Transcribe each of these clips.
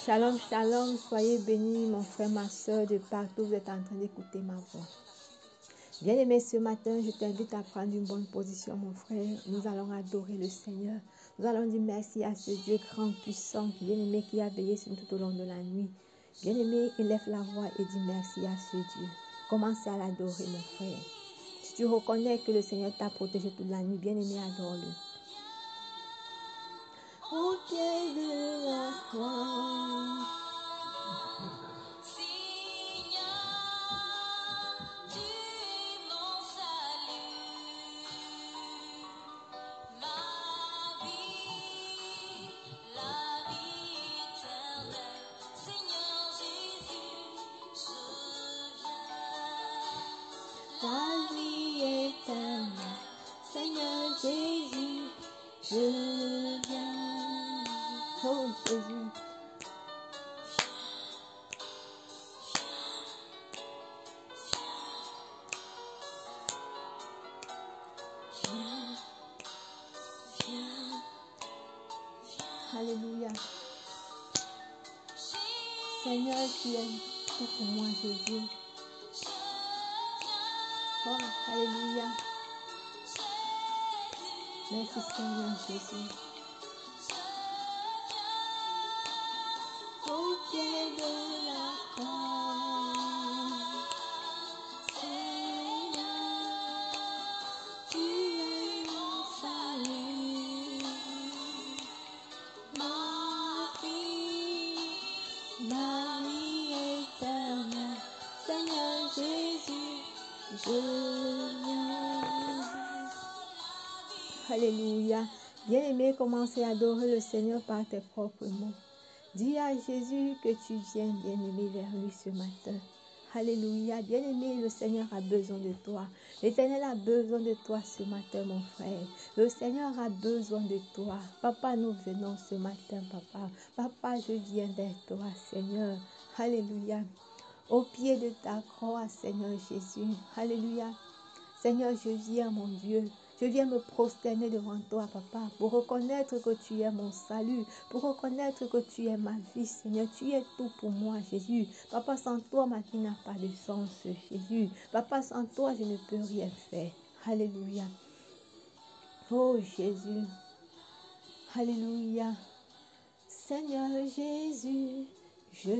Shalom, shalom, soyez bénis, mon frère, ma soeur, de partout, vous êtes en train d'écouter ma voix. Bien-aimé, ce matin, je t'invite à prendre une bonne position, mon frère. Nous allons adorer le Seigneur. Nous allons dire merci à ce Dieu grand, puissant, bien-aimé, qui a veillé sur nous tout au long de la nuit. Bien-aimé, élève la voix et dis merci à ce Dieu. Commencez à l'adorer, mon frère. Si tu reconnais que le Seigneur t'a protégé toute la nuit, bien-aimé, adore-le. Au pied de la croix. La vie éternelle, Seigneur Jésus, je viens. Oh Jésus. Alléluia. Seigneur, tu es tout pour moi, Jésus. Oh, alléluia. Merci Seigneur Jésus. Au pied de la croix, Seigneur, tu es mon salut, ma vie éternelle, Seigneur Jésus, je viens. Alléluia. Bien-aimé, commencez à adorer le Seigneur par tes propres mots. Dis à Jésus que tu viens, bien-aimé, vers lui ce matin. Alléluia. Bien-aimé, le Seigneur a besoin de toi. L'Éternel a besoin de toi ce matin, mon frère. Le Seigneur a besoin de toi. Papa, nous venons ce matin, papa. Papa, je viens vers toi, Seigneur. Alléluia. Au pied de ta croix, Seigneur Jésus. Alléluia. Seigneur, je viens, mon Dieu. Je viens me prosterner devant toi, papa, pour reconnaître que tu es mon salut, pour reconnaître que tu es ma vie, Seigneur. Tu es tout pour moi, Jésus. Papa, sans toi, ma vie n'a pas de sens, Jésus. Papa, sans toi, je ne peux rien faire. Alléluia. Oh, Jésus. Alléluia. Seigneur Jésus, je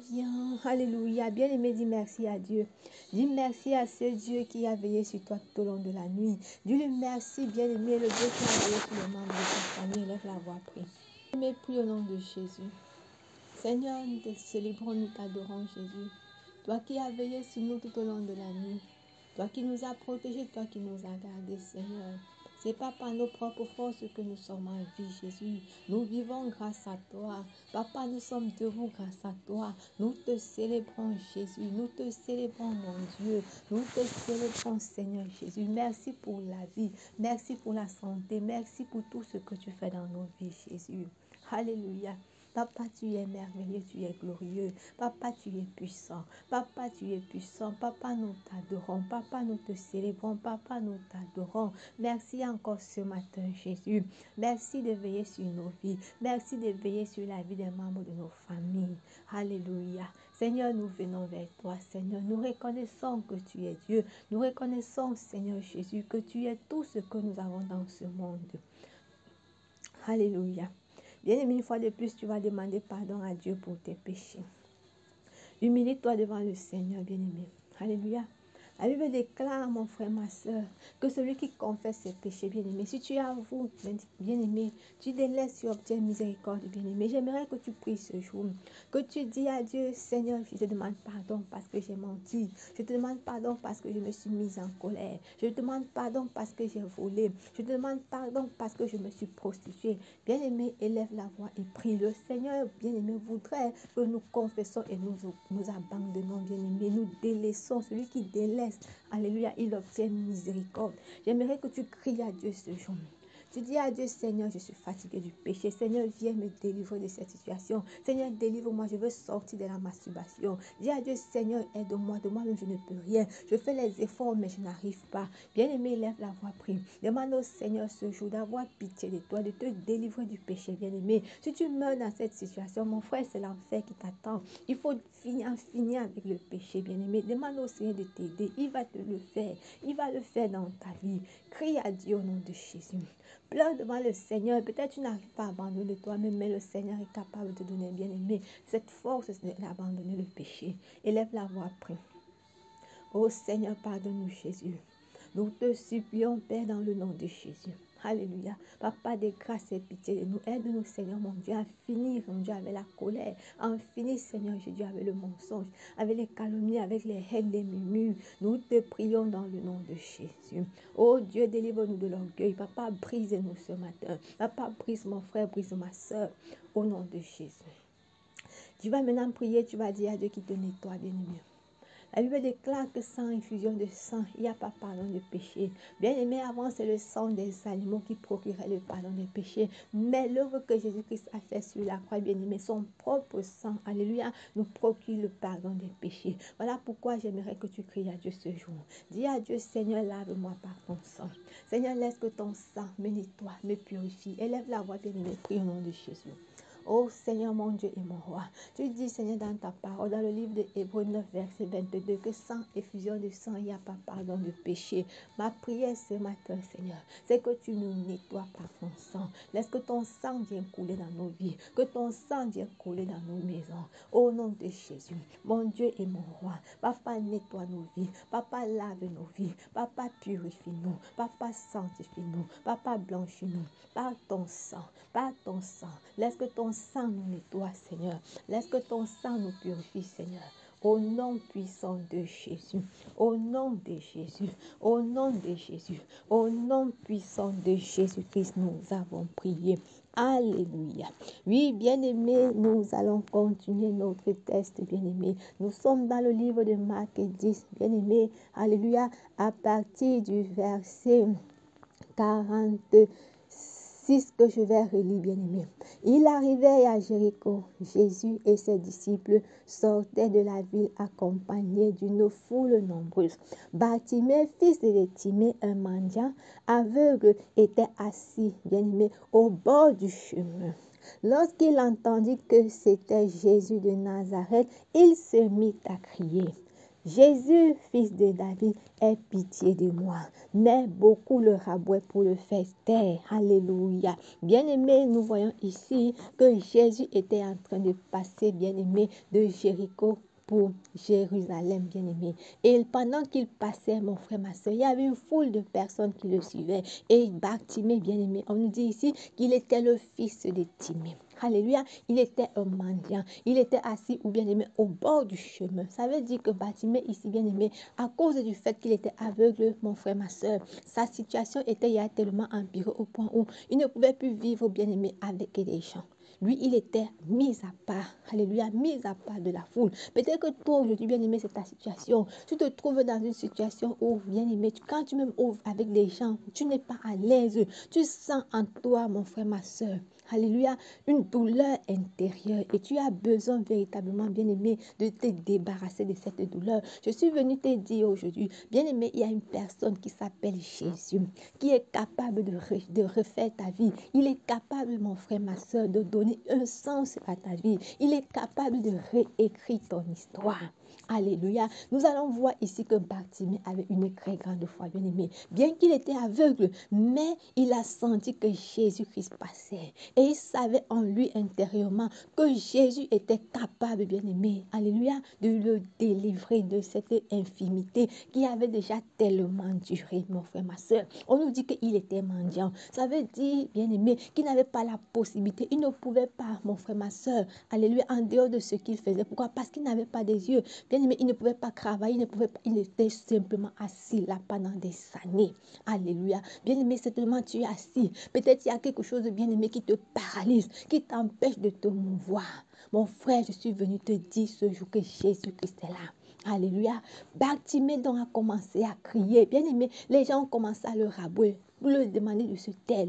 viens. Alléluia. Bien-aimé, dis merci à Dieu. Dis merci à ce Dieu qui a veillé sur toi tout au long de la nuit. Dis-lui merci, bien-aimé, le Dieu qui a veillé sur les membres de ta famille. Lève la voix, prie. Bien-aimé, prie au nom de Jésus. Seigneur, nous te célébrons, nous t'adorons, Jésus. Toi qui as veillé sur nous tout au long de la nuit. Toi qui nous as protégés, toi qui nous as gardés, Seigneur. Ce n'est pas par nos propres forces que nous sommes en vie, Jésus. Nous vivons grâce à toi. Papa, nous sommes debout grâce à toi. Nous te célébrons, Jésus. Nous te célébrons, mon Dieu. Nous te célébrons, Seigneur Jésus. Merci pour la vie. Merci pour la santé. Merci pour tout ce que tu fais dans nos vies, Jésus. Alléluia. Papa, tu es merveilleux, tu es glorieux. Papa, tu es puissant. Papa, tu es puissant. Papa, nous t'adorons. Papa, nous te célébrons. Papa, nous t'adorons. Merci encore ce matin, Jésus. Merci de veiller sur nos vies. Merci de veiller sur la vie des membres de nos familles. Alléluia. Seigneur, nous venons vers toi, Seigneur. Nous reconnaissons que tu es Dieu. Nous reconnaissons, Seigneur Jésus, que tu es tout ce que nous avons dans ce monde. Alléluia. Bien-aimé, une fois de plus, tu vas demander pardon à Dieu pour tes péchés. Humilie-toi devant le Seigneur, bien-aimé. Alléluia. La Bible déclare, mon frère, ma soeur, que celui qui confesse ses péchés, bien-aimé, si tu avoues, bien-aimé, tu délaisses, tu obtiens miséricorde, bien-aimé. J'aimerais que tu pries ce jour, que tu dis à Dieu, Seigneur, je te demande pardon parce que j'ai menti. Je te demande pardon parce que je me suis mise en colère. Je te demande pardon parce que j'ai volé. Je te demande pardon parce que je me suis prostituée. Bien-aimé, élève la voix et prie. Le Seigneur, bien-aimé, voudrait que nous confessons et nous abandonnons, bien-aimé. Nous délaissons. Celui qui délaisse, alléluia, il obtient miséricorde. J'aimerais que tu cries à Dieu ce jour. Tu dis à Dieu, Seigneur, je suis fatigué du péché. Seigneur, viens me délivrer de cette situation. Seigneur, délivre-moi, je veux sortir de la masturbation. Dis à Dieu, Seigneur, aide-moi. De moi-même, je ne peux rien. Je fais les efforts, mais je n'arrive pas. Bien-aimé, lève la voix, prie. Demande au Seigneur ce jour d'avoir pitié de toi, de te délivrer du péché, bien-aimé. Si tu meurs dans cette situation, mon frère, c'est l'enfer qui t'attend. Il faut finir avec le péché, bien-aimé. Demande au Seigneur de t'aider. Il va te le faire. Il va le faire dans ta vie. Crie à Dieu au nom de Jésus. Pleure devant le Seigneur. Peut-être tu n'arrives pas à abandonner toi-même, mais le Seigneur est capable de te donner, bien-aimé, cette force d'abandonner le péché. Élève la voix, prie. Oh Seigneur, pardonne-nous, Jésus. Nous te supplions, Père, dans le nom de Jésus. Alléluia. Papa de grâce et pitié de nous. Aide-nous, Seigneur, mon Dieu, à finir, mon Dieu, avec la colère. À en finir, Seigneur Jésus, avec le mensonge, avec les calomnies, avec les haines, les murmures. Nous te prions dans le nom de Jésus. Oh Dieu, délivre-nous de l'orgueil. Papa, brise-nous ce matin. Papa, brise mon frère, brise ma soeur. Au nom de Jésus. Tu vas maintenant prier, tu vas dire à Dieu qui te nettoie, bien-aimé. La Bible déclare que sans infusion de sang, il n'y a pas pardon de péché. Bien aimé, avant, c'est le sang des animaux qui procurait le pardon des péchés. Mais l'œuvre que Jésus-Christ a fait sur la croix, bien aimé, son propre sang, alléluia, nous procure le pardon des péchés. Voilà pourquoi j'aimerais que tu cries à Dieu ce jour. Dis à Dieu, Seigneur, lave-moi par ton sang. Seigneur, laisse que ton sang me nettoie, me purifie. Élève la voix, bien aimé, prie au nom de Jésus. Oh Seigneur mon Dieu et mon roi, tu dis Seigneur dans ta parole, dans le livre de Hébreux 9, verset 22, que sans effusion de sang, il n'y a pas pardon de péché. Ma prière ce matin, Seigneur, c'est que tu nous nettoies par ton sang. Laisse que ton sang vienne couler dans nos vies, que ton sang vienne couler dans nos maisons. Au nom de Jésus, mon Dieu et mon roi, Papa nettoie nos vies, Papa lave nos vies, Papa purifie-nous, Papa sanctifie-nous, Papa blanchis-nous par ton sang, par ton sang. Laisse que ton sang nous nettoie, Seigneur. Laisse que ton sang nous purifie, Seigneur. Au nom puissant de Jésus, au nom de Jésus, au nom de Jésus, au nom puissant de Jésus-Christ, nous avons prié. Alléluia. Oui, bien-aimés, nous allons continuer notre test, bien-aimés. Nous sommes dans le livre de Marc 10, bien-aimés. Alléluia. À partir du verset 46 que je vais relire, bien-aimé. Il arrivait à Jéricho. Jésus et ses disciples sortaient de la ville accompagnés d'une foule nombreuse. Bartimée, fils de Timée, un mendiant aveugle, était assis, bien-aimé, au bord du chemin. Lorsqu'il entendit que c'était Jésus de Nazareth, il se mit à crier: Jésus, fils de David, aie pitié de moi. Mais beaucoup le rabouaient pour le faire taire. Alléluia. Bien-aimé, nous voyons ici que Jésus était en train de passer, bien-aimé, de Jéricho pour Jérusalem, bien-aimé. Et pendant qu'il passait, mon frère, ma soeur, il y avait une foule de personnes qui le suivaient. Et Bartimée, bien-aimé, on nous dit ici qu'il était le fils de Timée. Alléluia, il était un mendiant. Il était assis ou bien aimé au bord du chemin. Ça veut dire que Bartimée ici, bien aimé, à cause du fait qu'il était aveugle, mon frère, ma soeur, sa situation était tellement empirée au point où il ne pouvait plus vivre, bien aimé, avec les gens. Lui, il était mis à part. Alléluia, mis à part de la foule. Peut-être que toi, aujourd'hui, bien aimé, c'est ta situation. Tu te trouves dans une situation où, bien aimé, quand tu me ouvres avec les gens, tu n'es pas à l'aise. Tu sens en toi, mon frère, ma soeur, alléluia, une douleur intérieure et tu as besoin véritablement, bien-aimé, de te débarrasser de cette douleur. Je suis venue te dire aujourd'hui, bien-aimé, il y a une personne qui s'appelle Jésus, qui est capable de refaire ta vie. Il est capable, mon frère, ma soeur, de donner un sens à ta vie. Il est capable de réécrire ton histoire. Alléluia. Nous allons voir ici que Bartimée avait une très grande foi, bien-aimé. Bien qu'il était aveugle, mais il a senti que Jésus-Christ passait. Et il savait en lui intérieurement que Jésus était capable, bien-aimé, alléluia, de le délivrer de cette infimité qui avait déjà tellement duré, mon frère, ma soeur. On nous dit qu'il était mendiant. Ça veut dire, bien-aimé, qu'il n'avait pas la possibilité. Il ne pouvait pas, mon frère, ma soeur, alléluia, en dehors de ce qu'il faisait. Pourquoi? Parce qu'il n'avait pas des yeux. Bien-aimé, il ne pouvait pas travailler, il était simplement assis là pendant des années. Alléluia. Bien-aimé, certainement tu es assis. Peut-être il y a quelque chose de bien-aimé qui te paralyse, qui t'empêche de te mouvoir. Mon frère, je suis venu te dire ce jour que Jésus-Christ est là. Alléluia. Bartimée donc a commencé à crier. Bien-aimé, les gens ont commencé à le rabouer. pour le demander de se taire.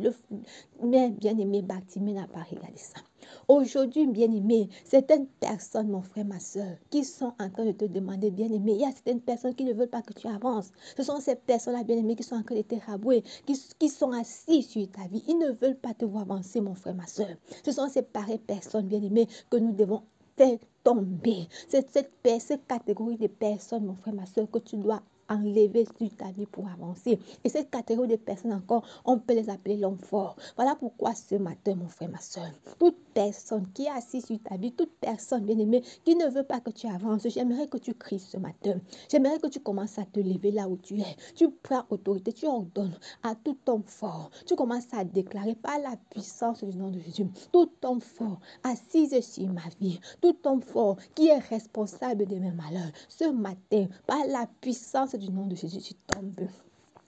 Mais bien-aimé, Bartimée n'a pas regardé ça. Aujourd'hui, bien-aimé, certaines personnes, mon frère, ma soeur, qui sont en train de te demander, bien-aimé, il y a certaines personnes qui ne veulent pas que tu avances. Ce sont ces personnes-là, bien-aimé, qui sont en train de te rabouer, qui sont assis sur ta vie. Ils ne veulent pas te voir avancer, mon frère, ma soeur. Ce sont ces pareilles personnes, bien-aimé, que nous devons faire tomber. C'est cette catégorie de personnes, mon frère, ma soeur, que tu dois enlever sur ta vie pour avancer. Et cette catégorie de personnes encore, on peut les appeler l'homme fort. Voilà pourquoi ce matin, mon frère, ma soeur, toute personne qui est assise sur ta vie, toute personne bien-aimée qui ne veut pas que tu avances, j'aimerais que tu cries ce matin. J'aimerais que tu commences à te lever là où tu es. Tu prends autorité, tu ordonnes à tout homme fort. Tu commences à déclarer par la puissance du nom de Jésus, tout homme fort assise sur ma vie, tout homme fort qui est responsable de mes malheurs. Ce matin, par la puissance du nom de Jésus, tu tombes.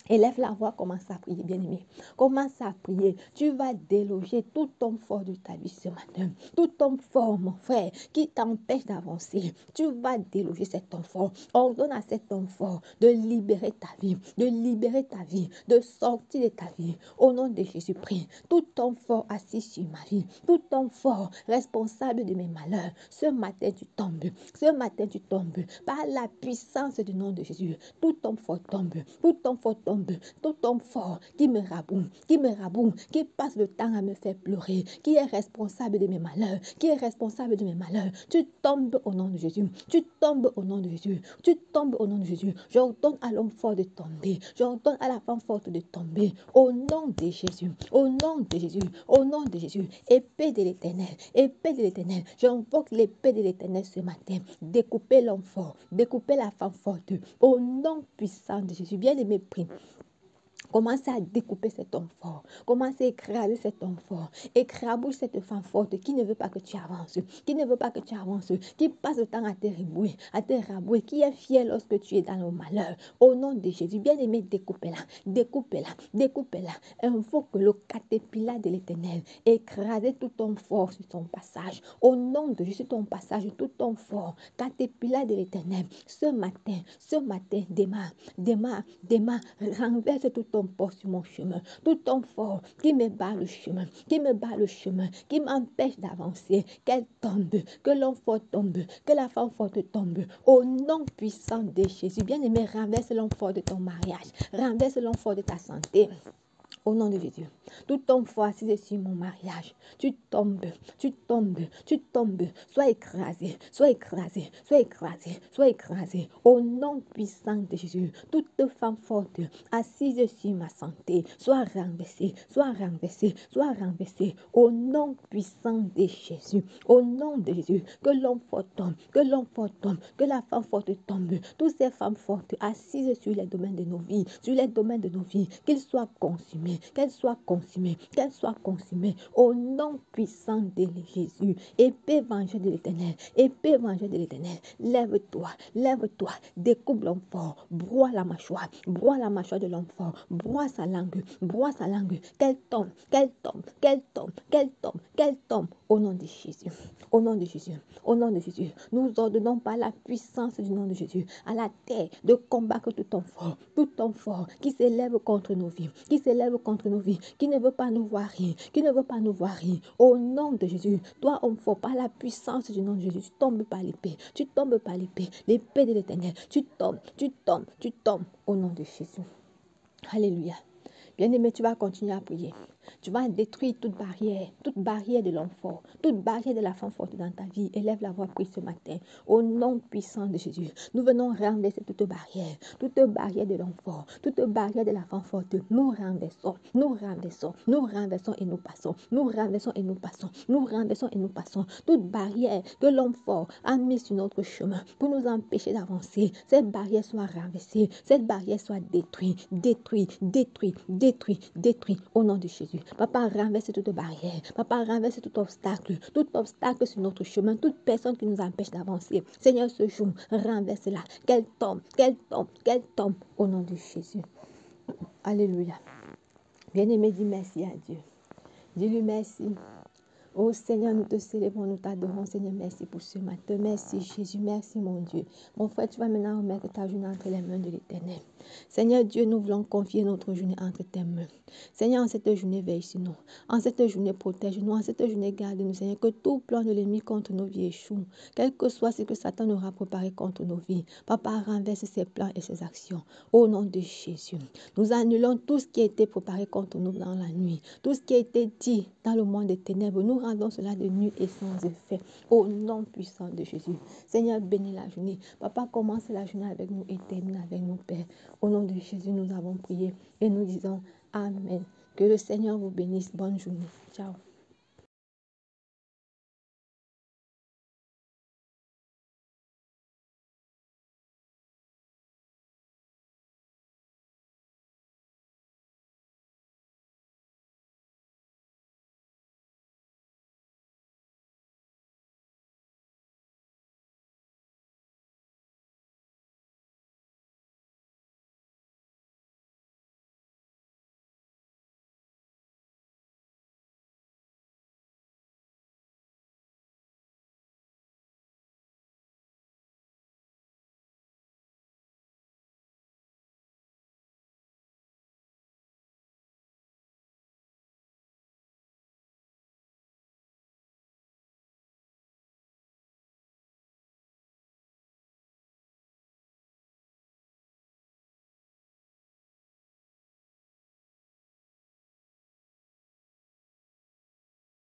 Élève la voix, commence à prier, bien-aimé. Commence à prier. Tu vas déloger tout homme fort de ta vie ce matin. Tout homme fort, mon frère, qui t'empêche d'avancer. Tu vas déloger cet homme fort. Ordonne à cet homme fort de libérer ta vie, de sortir de ta vie. Au nom de Jésus-Christ, tout homme fort assis sur ma vie, tout homme fort responsable de mes malheurs, ce matin tu tombes. Ce matin tu tombes. Par la puissance du nom de Jésus, tout homme fort tombe. Tout homme fort tombe. Tout homme fort qui me raboue, qui passe le temps à me faire pleurer, qui est responsable de mes malheurs, tu tombes au nom de Jésus, tu tombes au nom de Jésus, tu tombes au nom de Jésus. J'ordonne à l'homme fort de tomber, j'ordonne à la femme forte de tomber, au nom de Jésus, au nom de Jésus, au nom de Jésus. Épée de l'Éternel, j'invoque l'épée de l'Éternel ce matin. Découpez l'homme fort, découpez la femme forte, au nom puissant de Jésus. Bien-aimé, prie. Commencez à découper cet homme fort. Commencez à écraser cet homme fort. Écrabouille cette femme forte qui ne veut pas que tu avances. Qui passe le temps à te rabouer, qui est fier lorsque tu es dans le malheur. Au nom de Jésus, bien-aimé, découpez-la. Invoque le caterpillar de l'Éternel. Écrasez tout homme fort sur ton passage. Au nom de Jésus, ton passage, tout homme fort. Caterpillar de l'Éternel. Ce matin, démarre, renverse tout homme fort sur mon chemin, tout homme fort qui me barre le chemin, qui m'empêche d'avancer, qu'elle tombe, que l'homme fort tombe, que la femme forte tombe, au nom puissant de Jésus. Bien-aimé, renverse l'homme fort de ton mariage, renverse l'homme fort de ta santé. Au nom de Jésus, tout homme fort assis sur mon mariage, tu tombes. Sois écrasé. Au nom puissant de Jésus, toute femme forte assise sur ma santé, sois renversée. Au nom puissant de Jésus, au nom de Jésus, que l'homme fort tombe, que la femme forte tombe. Toutes ces femmes fortes assises sur les domaines de nos vies, qu'ils soient consumés, qu'elles soient consumées, au nom puissant de Jésus. Épée vengée de l'Éternel, lève-toi, découpe l'homme fort, broie la mâchoire de l'homme fort, broie sa langue, qu'elle tombe, au nom de Jésus, nous ordonnons par la puissance du nom de Jésus à la terre de combattre tout homme fort qui s'élève contre nos vies, qui ne veut pas nous voir rire, au nom de Jésus. Toi, homme fort, par la puissance du nom de Jésus, tu tombes par l'épée, l'épée de l'Éternel, tu tombes, au nom de Jésus. Alléluia. Bien-aimé, tu vas continuer à prier. Tu vas détruire toute barrière de l'homme fort, toute barrière de la femme forte dans ta vie. Élève la voix, prie ce matin. Au nom puissant de Jésus, nous venons renverser toute barrière de l'homme fort, toute barrière de la femme forte. Nous renversons et nous passons. Toute barrière que l'homme fort a mise sur notre chemin pour nous empêcher d'avancer, cette barrière soit renversée, cette barrière soit détruite, au nom de Jésus. Papa, renverse toute barrière. Papa, renverse tout obstacle sur notre chemin, toute personne qui nous empêche d'avancer. Seigneur, ce jour, renverse-la. Qu'elle tombe, au nom de Jésus. Alléluia. Bien-aimé, dis merci à Dieu. Dis-lui merci Oh Seigneur, nous te célébrons, nous t'adorons. Seigneur, merci pour ce matin. Merci Jésus, merci mon Dieu. Mon frère, tu vas maintenant remettre ta journée entre les mains de l'Éternel. Seigneur Dieu, nous voulons confier notre journée entre tes mains. Seigneur, en cette journée, veille sur nous. En cette journée, protège-nous. En cette journée, garde-nous. Seigneur, que tout plan de l'ennemi contre nos vies échoue. Quel que soit ce que Satan aura préparé contre nos vies. Papa, renverse ses plans et ses actions. Au nom de Jésus, nous annulons tout ce qui a été préparé contre nous dans la nuit. Tout ce qui a été dit dans le monde des ténèbres, nous rendons cela de nu et sans effet. Au nom puissant de Jésus. Seigneur, bénis la journée. Papa, commence la journée avec nous et termine avec nous, Père. Au nom de Jésus, nous avons prié et nous disons Amen. Que le Seigneur vous bénisse. Bonne journée. Ciao.